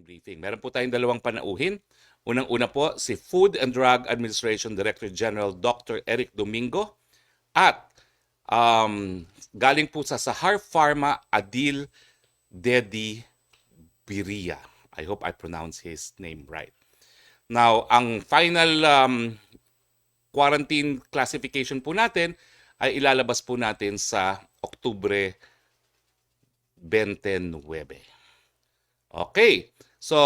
morning briefing. Meron po tayong dalawang panauhin. Unang-una po si Food and Drug Administration Director General Dr. Eric Domingo at galing po sa Sahar Pharma Adil Dedi Biria. I hope I pronounce his name right. Now, ang final quarantine classification po natin ay ilalabas po natin sa Oktubre 29. Okay. So,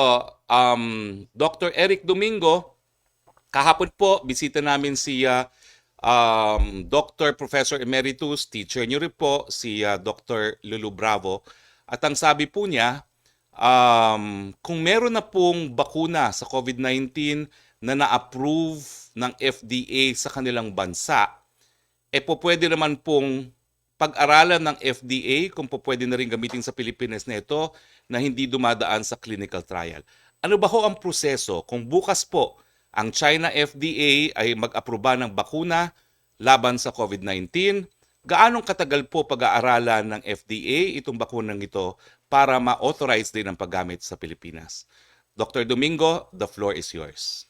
Dr. Eric Domingo, kahapon po, bisita namin si Dr. Professor Emeritus, teacher niyo rin po, si Dr. Lulu Bravo. At ang sabi po niya, kung meron na pong bakuna sa COVID-19 na na-approve ng FDA sa kanilang bansa, po pwede naman pong pag-aralan ng FDA kung po pwede na rin gamitin sa Pilipinas na ito na hindi dumadaan sa clinical trial. Ano ba ho ang proseso kung bukas po ang China FDA ay mag-aproba ng bakuna laban sa COVID-19? Gaanong katagal po pag-aaralan ng FDA itong bakunang ito para ma-authorize din ang paggamit sa Pilipinas? Dr. Domingo, the floor is yours.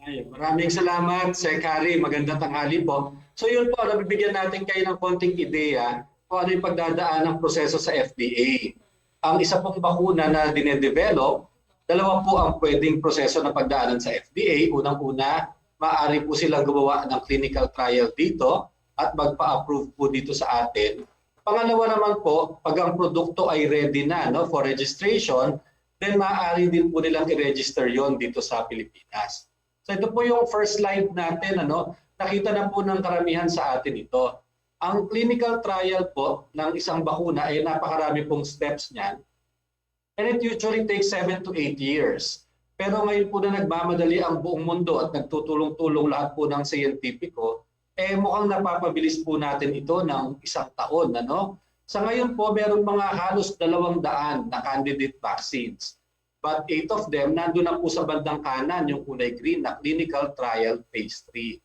Ay, maraming salamat, Sir Kari. Magandang tanghali po. So yun po, nabibigyan natin kayo ng konting ideya kung ano yung pagdadaan ng proseso sa FDA. Ang isa pong bakuna na dinedevelop, dalawa po ang pwedeng proseso na pagdaanan sa FDA. Unang-una, maaari po silang gumawa ng clinical trial dito at magpa-approve po dito sa atin. Pangalawa naman po, pag ang produkto ay ready na for registration, then maaari din po nilang i-register yon dito sa Pilipinas. So ito po yung first slide natin, nakita na po ng karamihan sa atin ito. Ang clinical trial po ng isang bakuna ay napakarami pong steps niyan. And it usually takes 7 to 8 years. Pero ngayon po na nagmamadali ang buong mundo at nagtutulong-tulong lahat po ng siyentipiko, mukhang napapabilis po natin ito ng 1 taon. Sa ngayon po, meron mga halos 200 na candidate vaccines. But 8 of them, nandun na po sa bandang kanan, yung kulay green na clinical trial phase 3.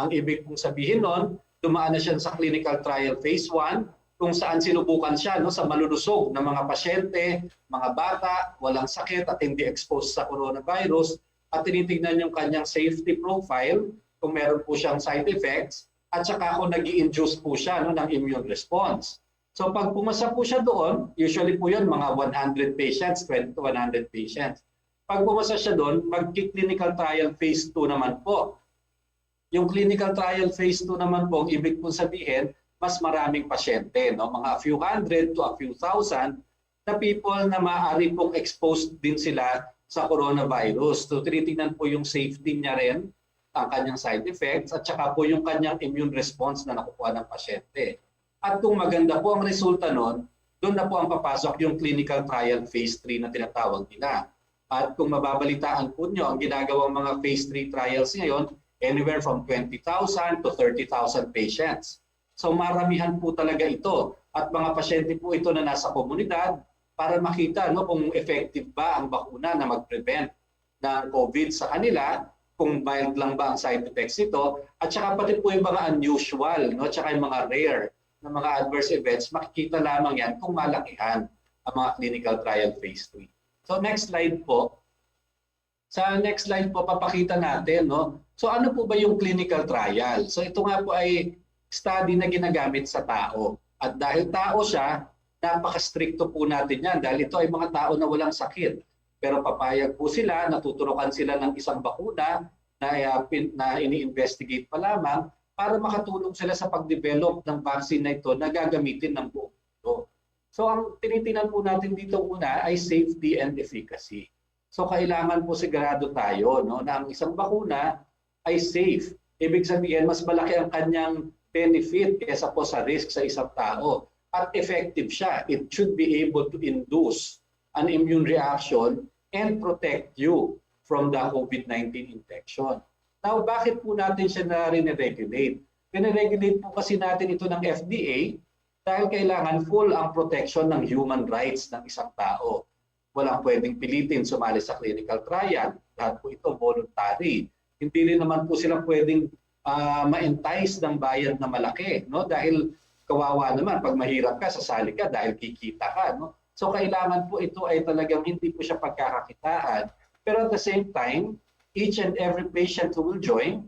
Ang ibig pong sabihin nun, dumaan na siya sa clinical trial phase 1, kung saan sinubukan siya sa malulusog na mga pasyente, mga bata, walang sakit at hindi exposed sa coronavirus, at tinitingnan yung kanyang safety profile, kung meron po siyang side effects, at saka kung nag-i-induce po siya ng immune response. So pag pumasa po siya doon, usually po yun mga 100 patients, 20 to 100 patients. Pag pumasa siya doon, mag-clinical trial phase 2 naman po. Yung clinical trial phase 2 naman po, ang ibig po sabihin, mas maraming pasyente, mga a few hundred to a few thousand na people na maaari pong exposed din sila sa coronavirus. So tinitingnan po yung safety niya rin, ang kanyang side effects, at saka po yung kanyang immune response na nakukuha ng pasyente. At kung maganda po ang resulta nun, doon na po ang papasok yung clinical trial phase 3 na tinatawag nila. At kung mababalitaan po nyo, ang ginagawang mga phase 3 trials ngayon, anywhere from 20,000 to 30,000 patients. So maramihan po talaga ito. At mga pasyente po ito na nasa komunidad para makita kung effective ba ang bakuna na mag-prevent ng COVID sa kanila, kung mild lang ba ang side effects ito, at saka pati po yung mga unusual, at saka yung mga rare na mga adverse events, makikita lamang yan kung malakihan ang mga clinical trial phase 3. So next slide po. Sa next slide po, papakita natin. So ano po ba yung clinical trial? So ito nga po ay study na ginagamit sa tao. At dahil tao siya, napaka-stricto po natin yan. Dahil ito ay mga tao na walang sakit. Pero papayag po sila, natuturukan sila ng isang bakuna na ini-investigate pa lamang para makatulong sila sa pag-develop ng vaccine na ito na gagamitin ng buong mundo. So ang tinitingnan po natin dito una ay safety and efficacy. So kailangan po sigurado tayo na ang isang bakuna ay safe. Ibig sabihin, mas malaki ang kanyang benefit kaysa po sa risk sa isang tao. At effective siya. It should be able to induce an immune reaction and protect you from the COVID-19 infection. Now, bakit po natin siya na-regulate? Piniregulate po kasi natin ito ng FDA dahil kailangan full ang protection ng human rights ng isang tao. Walang pwedeng pilitin sumali sa clinical trial. Lahat po ito voluntary. Hindi rin naman po sila pwedeng ma-entice ng bayad na malaki. Dahil kawawa naman, pag mahirap ka, sasali ka dahil kikita ka. So kailangan po ito ay talagang hindi po siya pagkakakitaan. Pero at the same time, each and every patient who will join,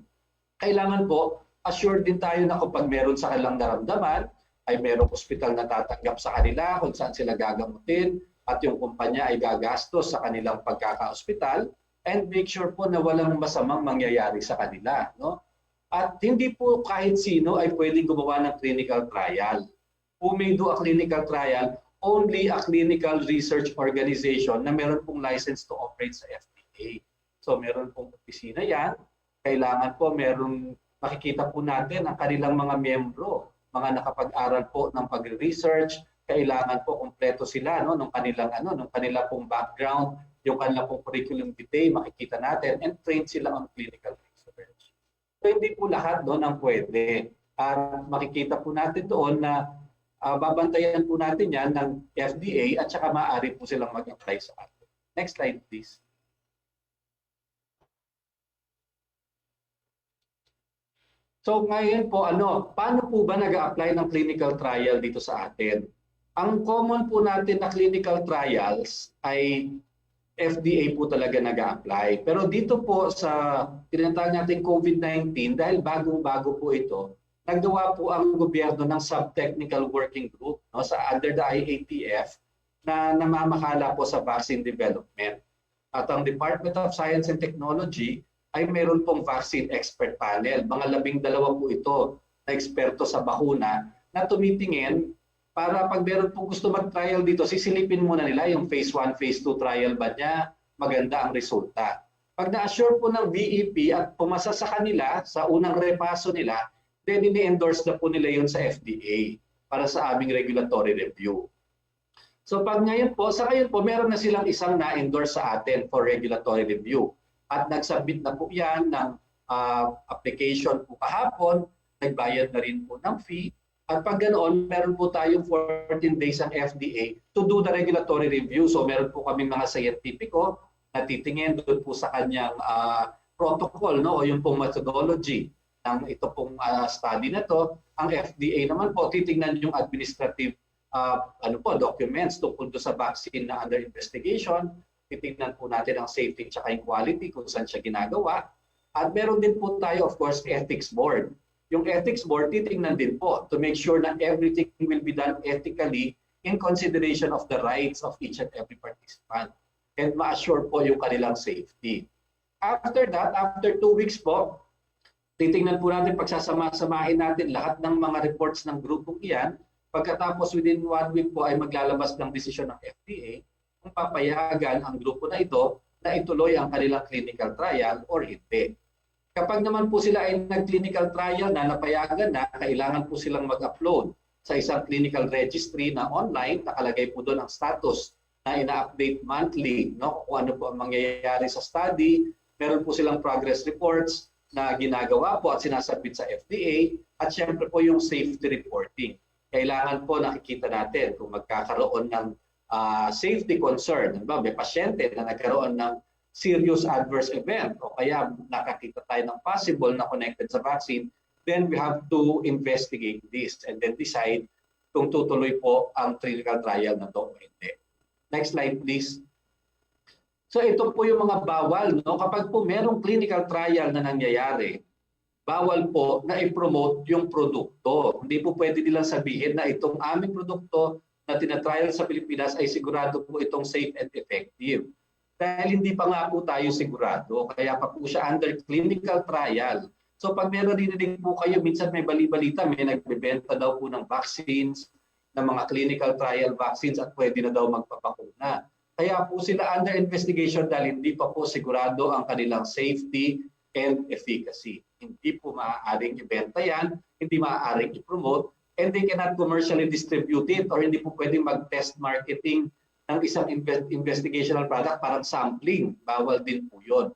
kailangan po assured din tayo na kapag meron sa kanilang naramdaman, ay merong ospital na tatanggap sa kanila kung saan sila gagamutin at yung kumpanya ay gagastos sa kanilang pagkaka-ospital, and make sure po na walang masamang mangyayari sa kanila. No? At hindi po kahit sino ay pwedeng gumawa ng clinical trial. Who may do a clinical trial? Only a clinical research organization na meron pong license to operate sa FDA. So meron pong opisina yan. Kailangan po meron, makikita po natin ang kanilang mga miyembro, mga nakapag-aral po ng pag-research. Kailangan po kumpleto sila no, ng kanilang pong background, yung kanilang pong curriculum vitae, makikita natin, and trained sila on clinical research. So hindi po lahat doon ang pwede. Makikita po natin doon na babantayan po natin yan ng FDA at saka maaari po silang mag-apply sa atin. Next slide, please. So ngayon po, paano po ba nag-a-apply ng clinical trial dito sa atin? Ang common po natin na clinical trials ay FDA po talaga nag-a-apply. Pero dito po sa tinatawag natin COVID-19, dahil bagong-bago po ito, naggawa po ang gobyerno ng sub-technical working group under the IATF na namamahala po sa vaccine development. At ang Department of Science and Technology ay meron pong vaccine expert panel. Mga 12 po ito na eksperto sa bakuna na tumitingin para pag meron po gusto mag-trial dito, sisilipin muna nila yung phase 1, phase 2 trial ba niya, maganda ang resulta. Pag na-assure po ng VEP at pumasa sa kanila sa unang repaso nila, then ini-endorse na po nila yun sa FDA para sa aming regulatory review. So pag ngayon po, meron na silang isang na-endorse sa atin for regulatory review. At nag-submit na po yan ng application po kahapon, nagbayad na rin po ng fee. At pag ganoon, meron po tayong 14 days ang FDA to do the regulatory review. So meron po kami mga scientifico na titingin doon po sa kanyang protocol, o yung pong methodology ng ito pong study na to. Ang FDA naman po titingnan yung administrative documents tungkol sa vaccine na under investigation. Titingnan po natin ang safety at yung quality kung saan siya ginagawa. At meron din po tayo, of course, ethics board. Yung ethics board, titingnan din po to make sure that everything will be done ethically in consideration of the rights of each and every participant and ma-assure po yung kanilang safety. After that, after 2 weeks po, titingnan po natin, pagsasama-samahin natin lahat ng mga reports ng grupong iyan. Pagkatapos within 1 week po ay maglalabas ng desisyon ng FDA kung papayagan ang grupo na ito na ituloy ang kanilang clinical trial or hindi. Kapag naman po sila ay nag-clinical trial na napayagan na, kailangan po silang mag-upload sa isang clinical registry na online, nakalagay po doon ang status na ina-update monthly, kung ano po ang mangyayari sa study. Meron po silang progress reports na ginagawa po at sinasabit sa FDA, at syempre po yung safety reporting. Kailangan po nakikita natin kung magkakaroon ng safety concern. May pasyente na nagkaroon ng serious adverse event o kaya nakakita tayo ng possible na connected sa vaccine, then we have to investigate this and then decide kung tutuloy po ang clinical trial na to o hindi. Next slide, please. So ito po yung mga bawal. Kapag po merong clinical trial na nangyayari, bawal po na i-promote yung produkto. Hindi po pwede nilang sabihin na itong aming produkto na tinatrial sa Pilipinas ay sigurado po itong safe and effective. Dahil hindi pa nga po tayo sigurado, kaya pa po siya under clinical trial. So pag meron dininig po kayo, minsan may bali-balita, may nagbebenta daw po ng vaccines, ng mga clinical trial vaccines at pwede na daw magpapakuna. Kaya po sila under investigation dahil hindi pa po sigurado ang kanilang safety and efficacy. Hindi po maaaring ibenta yan, hindi maaaring i-promote, and they cannot commercially distribute it or hindi po pwedeng mag-test marketing ng isang investigational product, parang sampling. Bawal din po yun.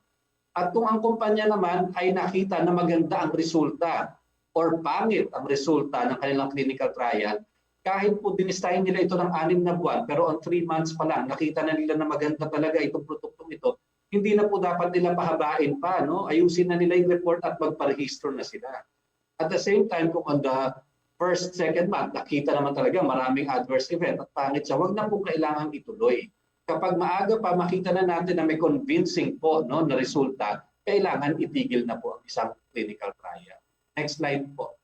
At kung ang kumpanya naman ay nakita na maganda ang resulta or pangit ang resulta ng kanilang clinical trial, kahit po dinistahin nila ito ng 6 na buwan, pero on 3 months pa lang, nakita na nila na maganda talaga itong produktong ito, hindi na po dapat nila pahabain pa. Ayusin na nila yung report at magparehistro na sila. At the same time, kung on the first, second month, nakita naman talaga maraming adverse event at pangit siya, wag na po kailangang ituloy. Kapag maaga pa makita na natin na may convincing po no, na resulta, kailangan itigil na po ang isang clinical trial. Next slide po.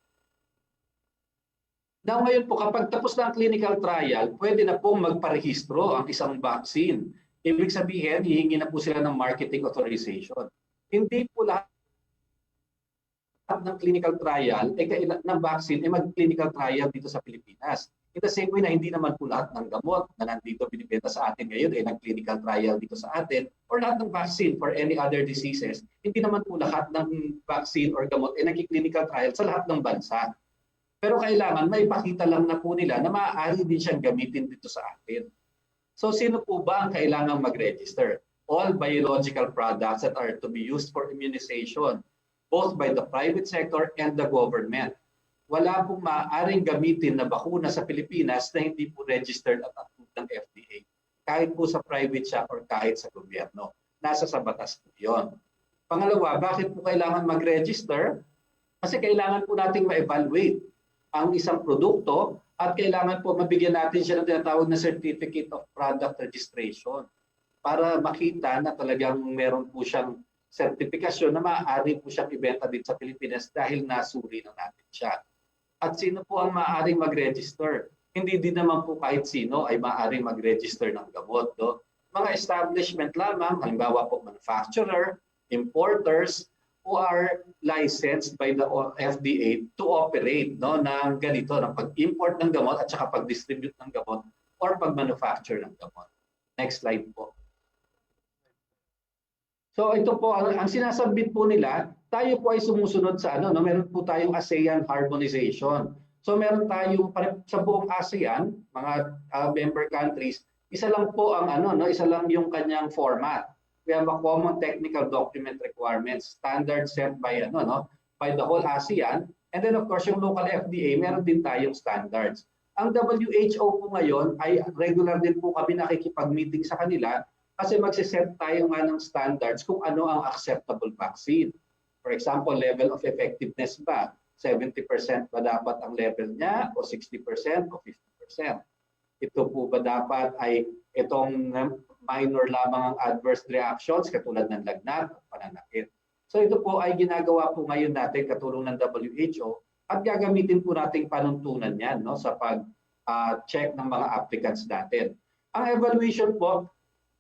Now ngayon po, kapag tapos na ang clinical trial, pwede na pong magparehistro ang isang vaccine. Ibig sabihin, hihingi na po sila ng marketing authorization. Hindi po lahat ng clinical trial ng vaccine mag-clinical trial dito sa Pilipinas. In the same way na hindi naman po lahat ng gamot na nandito binibenta sa atin ngayon nag-clinical trial dito sa atin, or lahat ng vaccine for any other diseases, hindi naman po lahat ng vaccine or gamot nag-clinical trial sa lahat ng bansa. Pero kailangan maipakita lang na po nila na maaari din siyang gamitin dito sa atin. So sino po ba ang kailangang mag-register? All biological products that are to be used for immunization, both by the private sector and the government. Wala pong maaaring gamitin na bakuna sa Pilipinas na hindi po registered at approved ng FDA. Kahit po sa private siya or kahit sa gobyerno. Nasa sa batas po yun. Pangalawa, bakit po kailangan mag-register? Kasi kailangan po nating ma-evaluate ang isang produkto at kailangan po mabigyan natin siya ng tinatawag na Certificate of Product Registration para makita na talagang meron po siyang sertifikasyon na maaari po siyang ibenta din sa Pilipinas dahil nasuri na natin siya. At sino po ang maaaring mag-register? Hindi din naman po kahit sino ay maaaring mag-register ng gamot. No? Mga establishment lamang, halimbawa po manufacturer, importers, who are licensed by the FDA to operate no, ng ganito, ng pag-import ng gamot at saka pag-distribute ng gamot or pag-manufacture ng gamot. Next slide po. So ito po, ang sinasabit po nila, tayo po ay sumusunod sa ano, no? Meron po tayong ASEAN harmonization. So meron tayong sa buong ASEAN, mga member countries, isa lang po ang ano, no? Isa lang yung kanyang format. We have a common technical document requirements, standard set by ano, no? By the whole ASEAN. And then of course yung local FDA, meron din tayong standards. Ang WHO po ngayon ay regular din po kami nakikipag-meeting sa kanila kasi magsiset tayo nga ng standards kung ano ang acceptable vaccine. For example, level of effectiveness ba? 70% ba dapat ang level niya o 60% o 50%? Ito po ba dapat ay itong minor lamang ang adverse reactions katulad ng lagnat at pananakit? So ito po ay ginagawa po ngayon natin katulong ng WHO at gagamitin po nating panuntunan yan no, sa pag-check ng mga applicants natin. Ang evaluation po,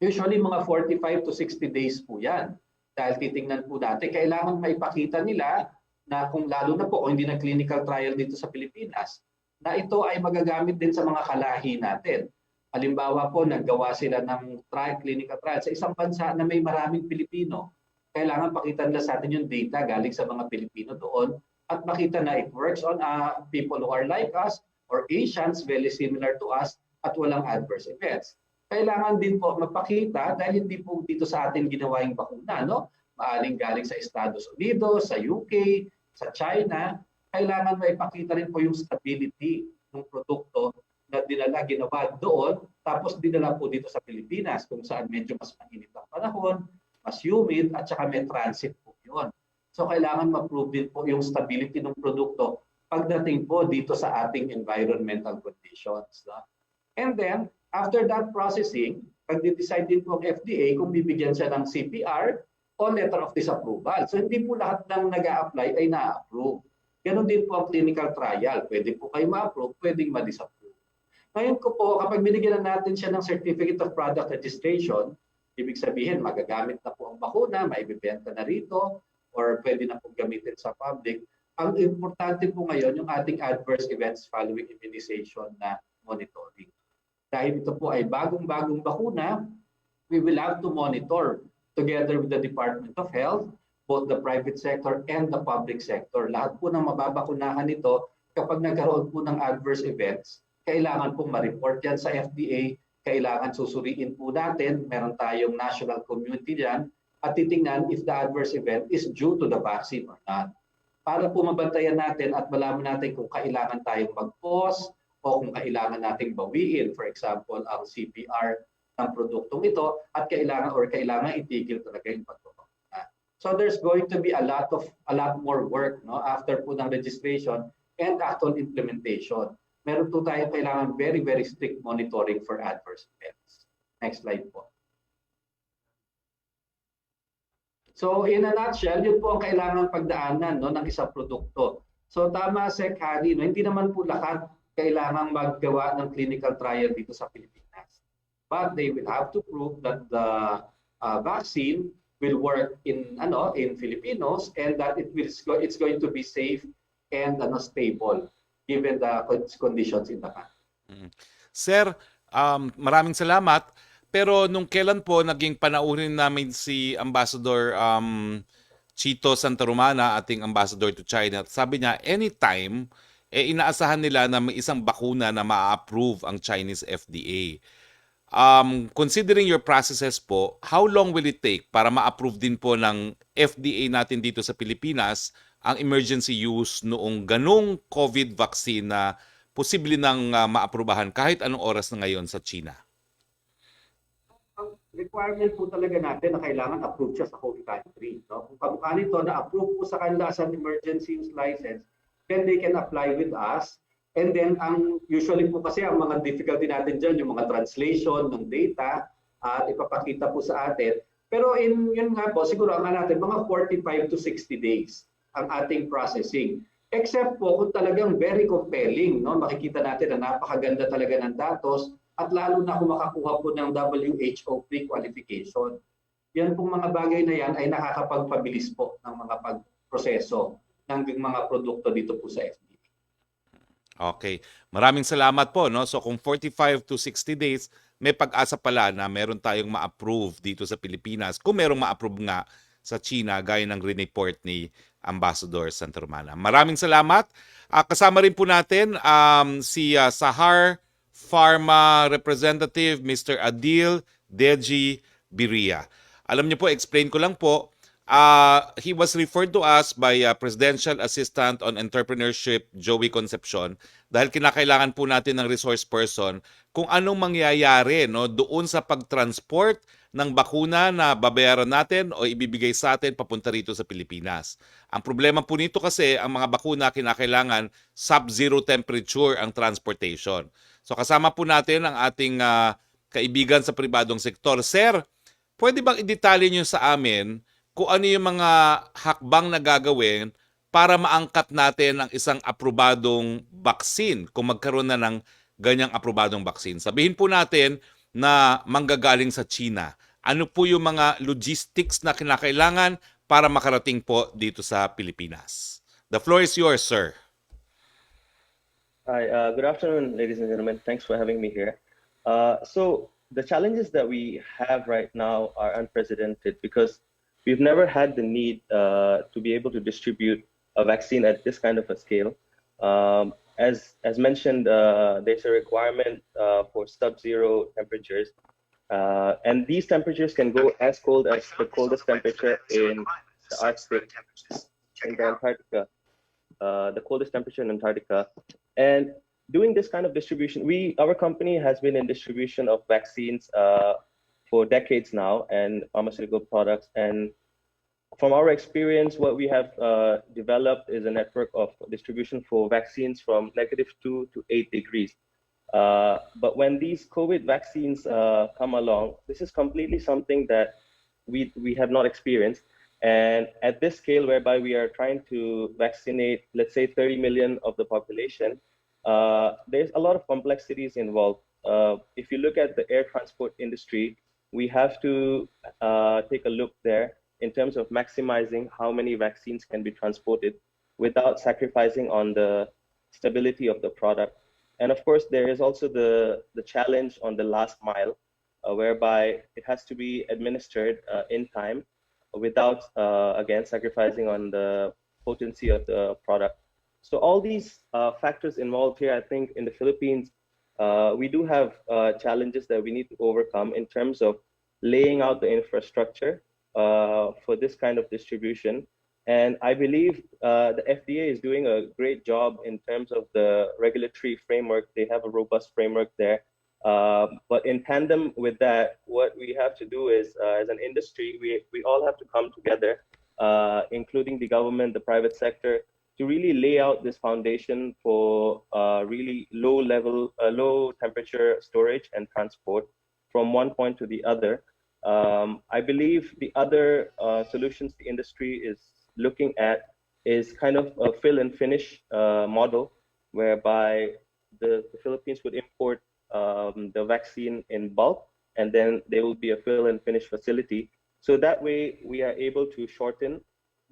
usually mga 45 to 60 days po yan. Dahil titingnan po natin, kailangan maipakita nila na kung lalo na po kung hindi na clinical trial dito sa Pilipinas, na ito ay magagamit din sa mga kalahi natin. Halimbawa po, naggawa sila ng clinical trial sa isang bansa na may maraming Pilipino. Kailangan pakita nila sa atin yung data galing sa mga Pilipino doon at makita na it works on people who are like us or Asians very similar to us at walang adverse effects. Kailangan din po mapakita dahil hindi po dito sa atin ginawa yung bakuna, no? Maaring galing sa Estados Unidos, sa UK, sa China, kailangan maipakita rin po yung stability ng produkto na ginawa doon, tapos dinala po dito sa Pilipinas kung saan medyo mas mainit ang panahon, mas humid, at saka may transit po yun. So kailangan ma-prove din po yung stability ng produkto pagdating po dito sa ating environmental conditions. No? And then, after that processing, pag-decide din po ang FDA kung bibigyan siya ng CPR o letter of disapproval. So hindi po lahat ng nag-a-apply ay na-approve. Ganon din po ang clinical trial. Pwede po kayo ma-approve, pwedeng ma-disapprove. Ngayon ko po, kapag binigyan na natin siya ng Certificate of Product Registration, ibig sabihin magagamit na po ang bakuna, maibibenta na rito, or pwede na po gamitin sa public. Ang importante po ngayon yung ating adverse events following immunization na monitoring. Dahil ito po ay bagong-bagong bakuna, we will have to monitor together with the Department of Health, both the private sector and the public sector. Lahat po ng mababakunahan nito, kapag nagkaroon po ng adverse events, kailangan pong ma-report yan sa FDA, kailangan susuriin po natin, meron tayong national community dyan, at titingnan if the adverse event is due to the vaccine or not. Para po mabantayan natin at malaman natin kung kailangan tayong mag-pause, o kung kailangan nating bawiin, for example, ang CPR ng produktong ito at kailangan itigil talaga yung pagbabakuna. So there's going to be a lot more work no after po ng registration and actual implementation. Meron po tayo kailangan very, very strict monitoring for adverse events. Next slide po. So in a nutshell, yun po ang kailangan pagdaanan ng isang produkto. So tama Sec Harry, hindi naman po lahat kailangang maggawa ng clinical trial dito sa Pilipinas. But they will have to prove that the vaccine will work in Filipinos and that it's going to be safe and stable given the conditions in the country. Sir, maraming salamat. Pero nung kailan po naging panauhin namin si Ambassador Chito Santa Romana, ating ambassador to China, sabi niya anytime inaasahan nila na may isang bakuna na ma-approve ang Chinese FDA. Considering your processes po, how long will it take para ma-approve din po ng FDA natin dito sa Pilipinas ang emergency use noong ganong COVID vaccine na posible nang maaprubahan kahit anong oras na ngayon sa China? Ang requirement po talaga natin na kailangan approve siya sa home country. Kung kamukha nito na approve po sa kanila as an emergency use license, then they can apply with us. And then usually po kasi ang mga difficulty natin dyan, yung mga translation ng data at ipapakita po sa atin. Pero yun nga po, siguro ang natin mga 45 to 60 days ang ating processing. Except po kung talagang very compelling, makikita natin na napakaganda talaga ng datos at lalo na kung makakuha po ng WHO pre-qualification. Yan pong mga bagay na yan ay nakakapagpabilis po ng mga pagproseso ng mga produkto dito po sa FDA. Okay. Maraming salamat po. So kung 45 to 60 days, may pag-asa pala na meron tayong ma-approve dito sa Pilipinas. Kung merong ma-approve nga sa China, gaya ng report ni Ambassador Santa Romana. Maraming salamat. Kasama rin po natin si Sahar Pharma Representative Mr. Adil Deji Biria. Alam niyo po, explain ko lang po, he was referred to us by Presidential Assistant on Entrepreneurship Joey Concepcion dahil kinakailangan po natin ng resource person kung anong mangyayari doon sa pagtransport ng bakuna na babayaran natin o ibibigay sa atin papunta rito sa Pilipinas. Ang problema po nito kasi ang mga bakuna kinakailangan sub-zero temperature ang transportation. So kasama po natin ang ating kaibigan sa pribadong sektor. Sir, pwede bang i-detalye nyo sa amin kung ano yung mga hakbang na gagawin para maangkat natin ang isang aprobadong vaccine kung magkaroon na ng ganyang aprobadong vaccine? Sabihin po natin na manggagaling sa China. Ano po yung mga logistics na kinakailangan para makarating po dito sa Pilipinas? The floor is yours, sir. Hi, good afternoon, ladies and gentlemen. Thanks for having me here. So the challenges that we have right now are unprecedented because we've never had the need to be able to distribute a vaccine at this kind of a scale. As mentioned, there's a requirement for sub-zero temperatures, and these temperatures can go as cold as the coldest temperature in the Arctic, in the Antarctica, the coldest temperature in Antarctica. And doing this kind of distribution, our company has been in distribution of vaccines for decades now and pharmaceutical products. And from our experience, what we have developed is a network of distribution for vaccines from -2 to 8 degrees. But when these COVID vaccines come along, this is completely something that we have not experienced. And at this scale, whereby we are trying to vaccinate, let's say 30 million of the population, there's a lot of complexities involved. If you look at the air transport industry, we have to take a look there in terms of maximizing how many vaccines can be transported without sacrificing on the stability of the product. And of course, there is also the challenge on the last mile, whereby it has to be administered in time without, again, sacrificing on the potency of the product. So all these factors involved here, I think in the Philippines, we do have challenges that we need to overcome in terms of laying out the infrastructure for this kind of distribution. And I believe the FDA is doing a great job in terms of the regulatory framework. They have a robust framework there. But in tandem with that, what we have to do is, as an industry, we all have to come together, including the government, the private sector, to really lay out this foundation for really low temperature storage and transport from one point to the other. I believe the other solutions the industry is looking at is kind of a fill and finish model, whereby the Philippines would import the vaccine in bulk, and then there will be a fill and finish facility. So that way, we are able to shorten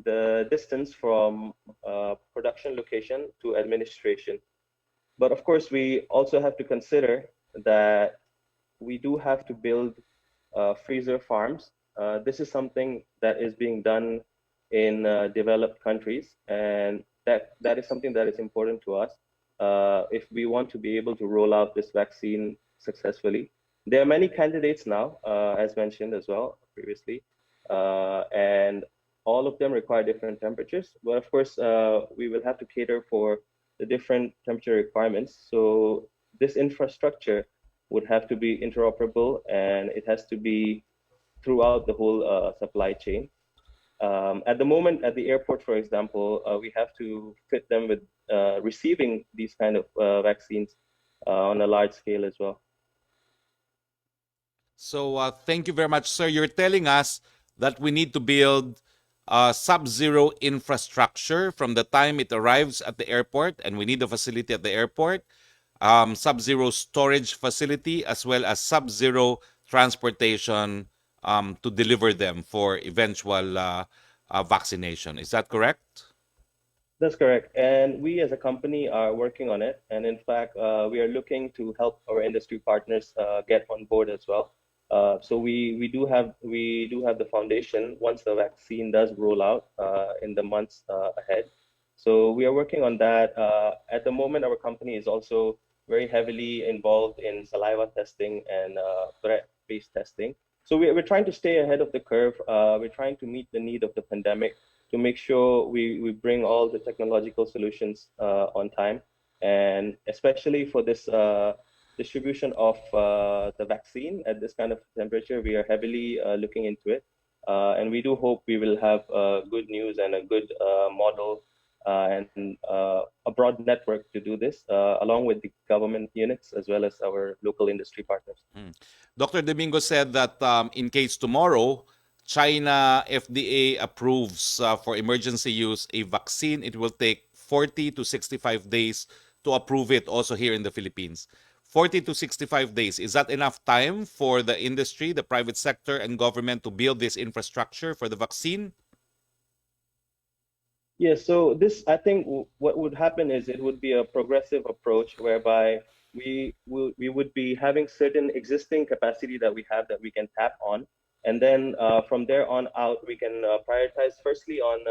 the distance from production location to administration. But of course, we also have to consider that we do have to build freezer farms. This is something that is being done in developed countries, and that is something that is important to us if we want to be able to roll out this vaccine successfully. There are many candidates now, as mentioned as well previously, and all of them require different temperatures. But of course, we will have to cater for the different temperature requirements. So this infrastructure would have to be interoperable, and it has to be throughout the whole supply chain. At the moment, at the airport, for example, we have to fit them with receiving these kind of vaccines on a large scale as well. So thank you very much, sir. You're telling us that we need to build sub-zero infrastructure from the time it arrives at the airport, and we need a facility at the airport, sub-zero storage facility, as well as sub-zero transportation to deliver them for eventual vaccination. Is that correct? That's correct. And we as a company are working on it. And in fact, we are looking to help our industry partners get on board as well. So we do have the foundation once the vaccine does roll out in the months ahead. So we are working on that. At the moment, our company is also very heavily involved in saliva testing and threat-based testing. So we're trying to stay ahead of the curve. We're trying to meet the need of the pandemic to make sure we bring all the technological solutions on time. And especially for this distribution of the vaccine at this kind of temperature, we are heavily looking into it. And we do hope we will have good news and a good model and a broad network to do this, along with the government units as well as our local industry partners. Dr. Domingo said that in case tomorrow, China FDA approves for emergency use a vaccine, it will take 40 to 65 days to approve it also here in the Philippines. 40 to 65 days, is that enough time for the industry, the private sector, and government to build this infrastructure for the vaccine? Yeah, so this, I think what would happen is it would be a progressive approach whereby we would be having certain existing capacity that we have that we can tap on. And then from there on out, we can prioritize firstly on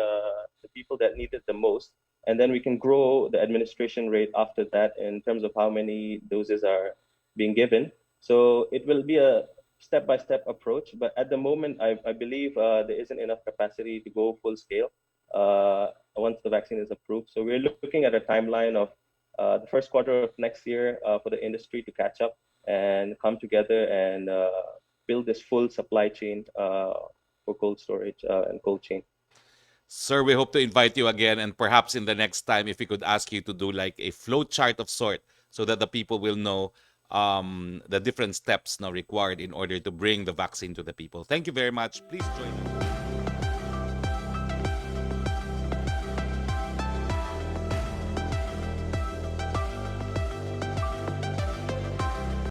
the people that need it the most. And then we can grow the administration rate after that in terms of how many doses are being given. So it will be a step-by-step approach. But at the moment, I believe there isn't enough capacity to go full scale once the vaccine is approved. So we're looking at a timeline of the first quarter of next year for the industry to catch up and come together and build this full supply chain for cold storage and cold chain. Sir, we hope to invite you again, and perhaps in the next time, if we could ask you to do like a flow chart of sort so that the people will know the different steps now required in order to bring the vaccine to the people. Thank you very much. Please join us.